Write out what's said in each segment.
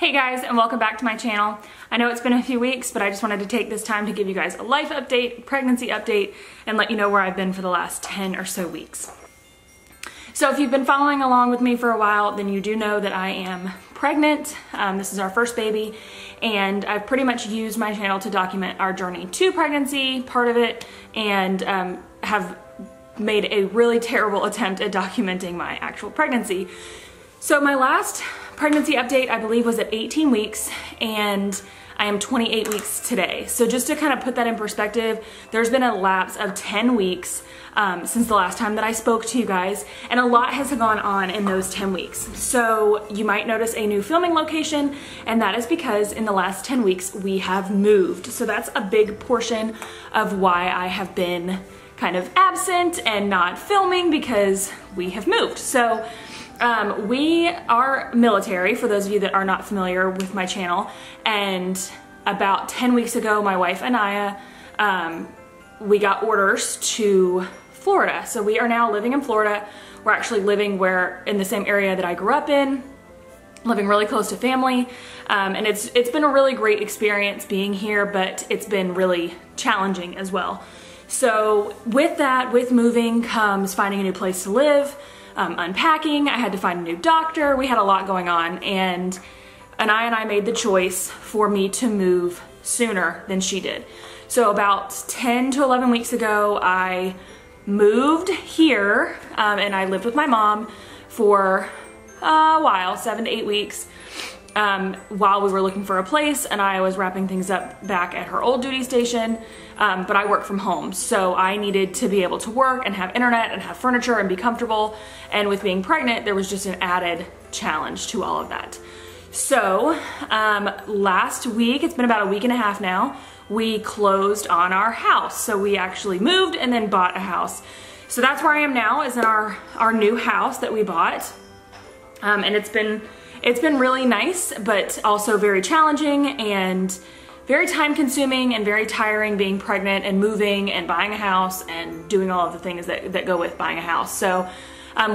Hey guys, and welcome back to my channel. I know it's been a few weeks, but I just wanted to take this time to give you guys a life update, pregnancy update, and let you know where I've been for the last 10 or so weeks. So if you've been following along with me for a while, then you do know that I am pregnant. This is our first baby, and I've pretty much used my channel to document our journey to pregnancy, part of it, and have made a really terrible attempt at documenting my actual pregnancy. So my last pregnancy update, I believe, was at 18 weeks, and I am 28 weeks today. So just to kind of put that in perspective, there's been a lapse of 10 weeks since the last time that I spoke to you guys, and a lot has gone on in those 10 weeks. So you might notice a new filming location, and that is because in the last 10 weeks we have moved. So that's a big portion of why I have been kind of absent and not filming, because we have moved. So we are military, for those of you that are not familiar with my channel, and about 10 weeks ago, my wife Anaya, we got orders to Florida. So we are now living in Florida. We're actually living in the same area that I grew up in, living really close to family, and it's been a really great experience being here, but it's been really challenging as well. So with that, with moving comes finding a new place to live, unpacking. I had to find a new doctor. We had a lot going on, and Anaya and I made the choice for me to move sooner than she did. So about 10 to 11 weeks ago, I moved here, and I lived with my mom for a while, 7 to 8 weeks, while we were looking for a place, and I was wrapping things up back at her old duty station, but I work from home, so I needed to be able to work and have internet and have furniture and be comfortable, and with being pregnant, there was just an added challenge to all of that. So last week, it's been about a week and a half now, we closed on our house. So we actually moved and then bought a house. So that's where I am now, is in our new house that we bought, and it's been really nice, but also very challenging and very time consuming and very tiring being pregnant and moving and buying a house and doing all of the things that go with buying a house. So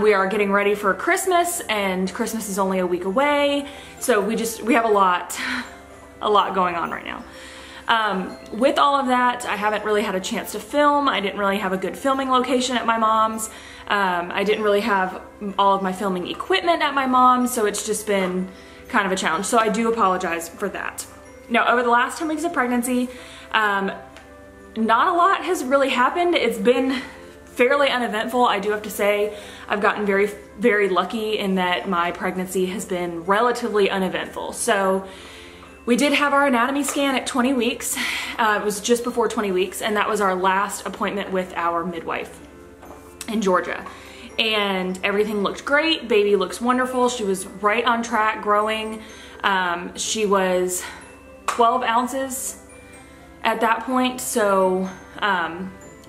we are getting ready for Christmas, and Christmas is only a week away. So we have a lot going on right now. With all of that, I haven't really had a chance to film. I didn't really have a good filming location at my mom's. I didn't really have all of my filming equipment at my mom's, so it's just been kind of a challenge. So I do apologize for that. Now, over the last 10 weeks of pregnancy, not a lot has really happened. It's been fairly uneventful, I do have to say. I've gotten very, very lucky in that my pregnancy has been relatively uneventful. So we did have our anatomy scan at 20 weeks. It was just before 20 weeks, and that was our last appointment with our midwife in Georgia. And everything looked great. Baby looks wonderful. She was right on track growing. She was 12 ounces at that point, so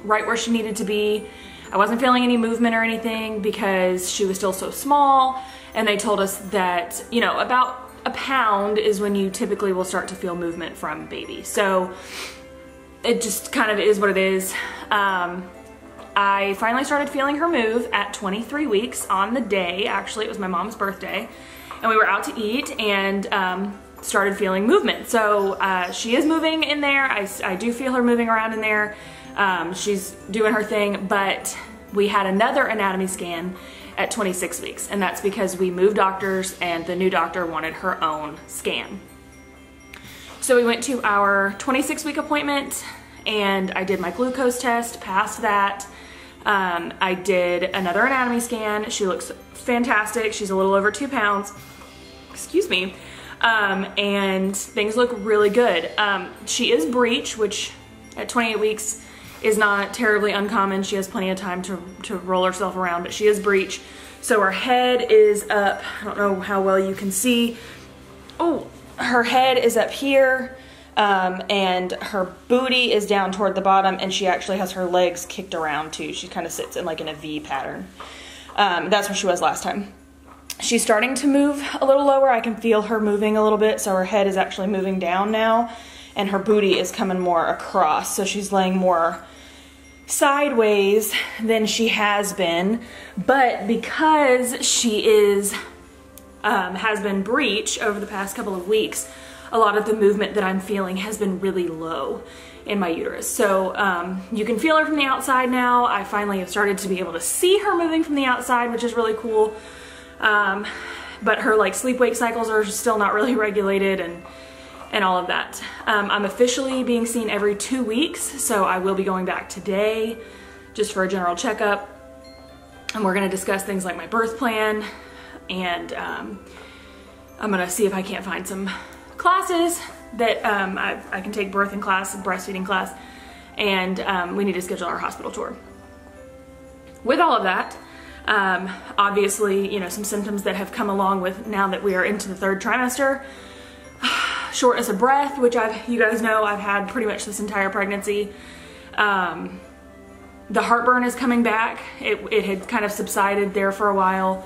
right where she needed to be. I wasn't feeling any movement or anything because she was still so small, and they told us that, you know, about a pound is when you typically will start to feel movement from baby. So it just kind of is what it is. I finally started feeling her move at 23 weeks on the day, actually it was my mom's birthday, and we were out to eat and started feeling movement. So she is moving in there. I do feel her moving around in there. She's doing her thing, but we had another anatomy scan at 26 weeks, and that's because we moved doctors and the new doctor wanted her own scan. So we went to our 26-week appointment, and I did my glucose test, passed that. I did another anatomy scan. She looks fantastic. She's a little over 2 pounds, excuse me, and things look really good. She is breech, which at 28 weeks is not terribly uncommon. She has plenty of time to roll herself around, but she is breech. So her head is up. I don't know how well you can see. Oh, her head is up here, and her booty is down toward the bottom, and she actually has her legs kicked around too. She kind of sits in like in a V pattern. That's where she was last time. She's starting to move a little lower. I can feel her moving a little bit, so her head is actually moving down now, and her booty is coming more across, so she's laying more sideways than she has been. But because she is has been breech over the past couple of weeks, a lot of the movement that I'm feeling has been really low in my uterus. So you can feel her from the outside now. I finally have started to be able to see her moving from the outside, which is really cool. But her like sleep-wake cycles are still not really regulated and all of that. I'm officially being seen every 2 weeks, so I will be going back today just for a general checkup. And we're gonna discuss things like my birth plan, and I'm gonna see if I can't find some classes that I can take, birthing class, breastfeeding class, and we need to schedule our hospital tour. With all of that, obviously, you know, some symptoms that have come along with now that we are into the 3rd trimester. Shortness of breath, which you guys know I've had pretty much this entire pregnancy. The heartburn is coming back. It had kind of subsided there for a while.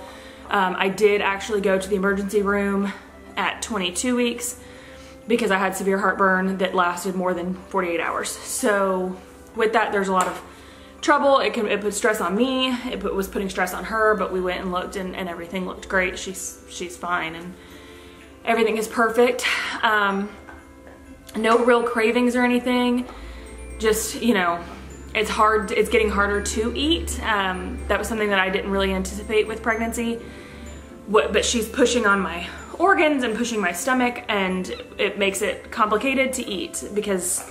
I did actually go to the emergency room at 22 weeks because I had severe heartburn that lasted more than 48 hours. So with that, there's a lot of trouble. It put stress on me. It was putting stress on her, but we went and looked and everything looked great. She's fine and everything is perfect. No real cravings or anything. Just, you know, it's getting harder to eat. That was something that I didn't really anticipate with pregnancy. But she's pushing on my organs and pushing my stomach, and it makes it complicated to eat because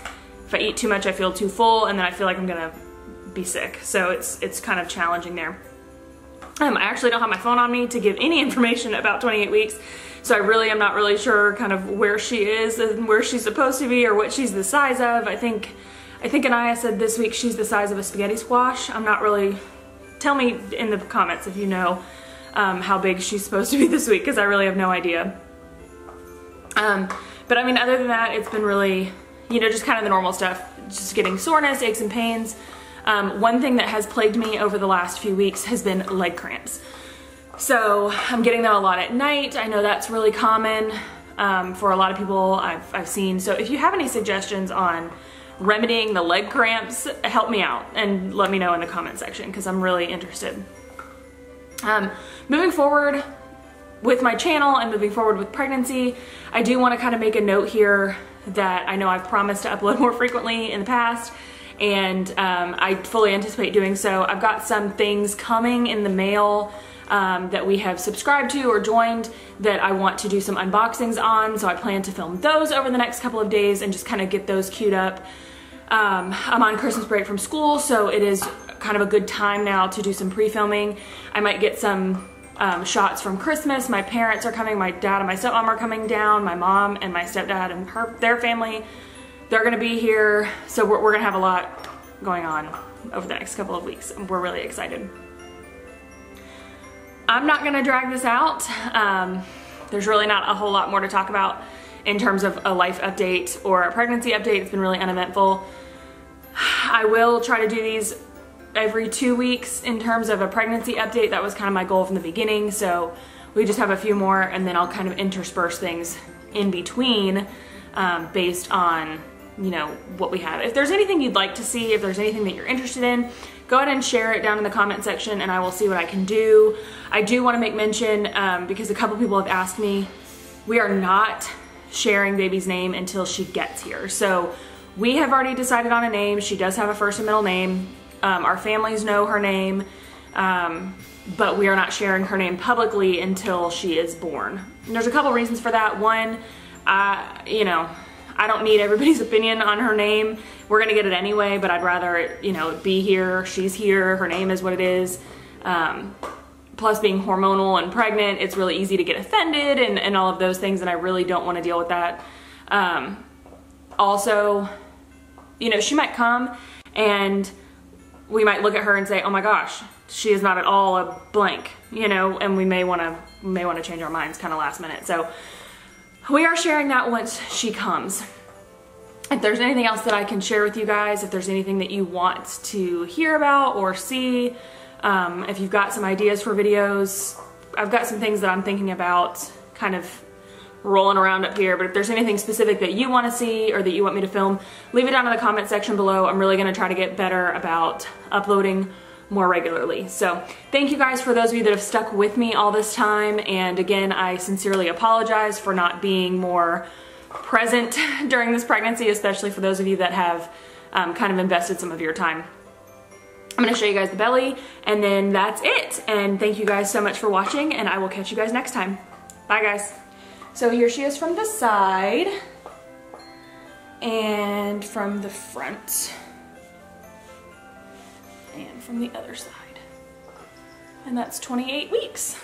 if I eat too much, I feel too full, and then I feel like I'm gonna be sick. So it's kind of challenging there. I actually don't have my phone on me to give any information about 28 weeks. So I really am not really sure kind of where she is and where she's supposed to be or what she's the size of. I think Anaya said this week she's the size of a spaghetti squash. I'm not really, tell me in the comments if you know how big she's supposed to be this week, because I really have no idea. But I mean, other than that, it's been really, you know, just kind of the normal stuff, just getting soreness, aches and pains. One thing that has plagued me over the last few weeks has been leg cramps. So I'm getting them a lot at night. I know that's really common for a lot of people I've seen. So if you have any suggestions on remedying the leg cramps, help me out and let me know in the comment section because I'm really interested. Moving forward with my channel and moving forward with pregnancy, I do want to kind of make a note here that I know I've promised to upload more frequently in the past, and I fully anticipate doing so. I've got some things coming in the mail that we have subscribed to or joined that I want to do some unboxings on, so I plan to film those over the next couple of days and just kind of get those queued up. I'm on Christmas break from school, so it is kind of a good time now to do some pre-filming. I might get some shots from Christmas. My parents are coming, my dad and my stepmom are coming down, my mom and my stepdad and their family, they're gonna be here. So we're gonna have a lot going on over the next couple of weeks, and we're really excited. I'm not gonna drag this out. There's really not a whole lot more to talk about in terms of a life update or a pregnancy update. It's been really uneventful. I will try to do these every 2 weeks in terms of a pregnancy update. That was kind of my goal from the beginning. So we just have a few more, and then I'll kind of intersperse things in between based on, you know, what we have. If there's anything you'd like to see, if there's anything that you're interested in, go ahead and share it down in the comment section and I will see what I can do. I do want to make mention, because a couple people have asked me, we are not sharing baby's name until she gets here. So we have already decided on a name. She does have a first and middle name. Our families know her name, but we are not sharing her name publicly until she is born. And there's a couple reasons for that. One, you know, I don't need everybody's opinion on her name. We're gonna get it anyway, but I'd rather it, you know, be here, she's here, her name is what it is. Plus being hormonal and pregnant, it's really easy to get offended and all of those things, and I really don't want to deal with that. Also, you know, she might come and we might look at her and say, oh my gosh, she is not at all a blank, you know, and we may want to change our minds kind of last minute. So we are sharing that once she comes. If there's anything else that I can share with you guys, if there's anything that you want to hear about or see, if you've got some ideas for videos, I've got some things that I'm thinking about kind of rolling around up here, but if there's anything specific that you want to see or that you want me to film, leave it down in the comment section below. I'm really going to try to get better about uploading more regularly. So thank you guys for those of you that have stuck with me all this time. And again, I sincerely apologize for not being more present during this pregnancy, especially for those of you that have kind of invested some of your time. I'm gonna show you guys the belly, and then that's it. And thank you guys so much for watching, and I will catch you guys next time. Bye guys. So here she is from the side and from the front and from the other side. And that's 28 weeks.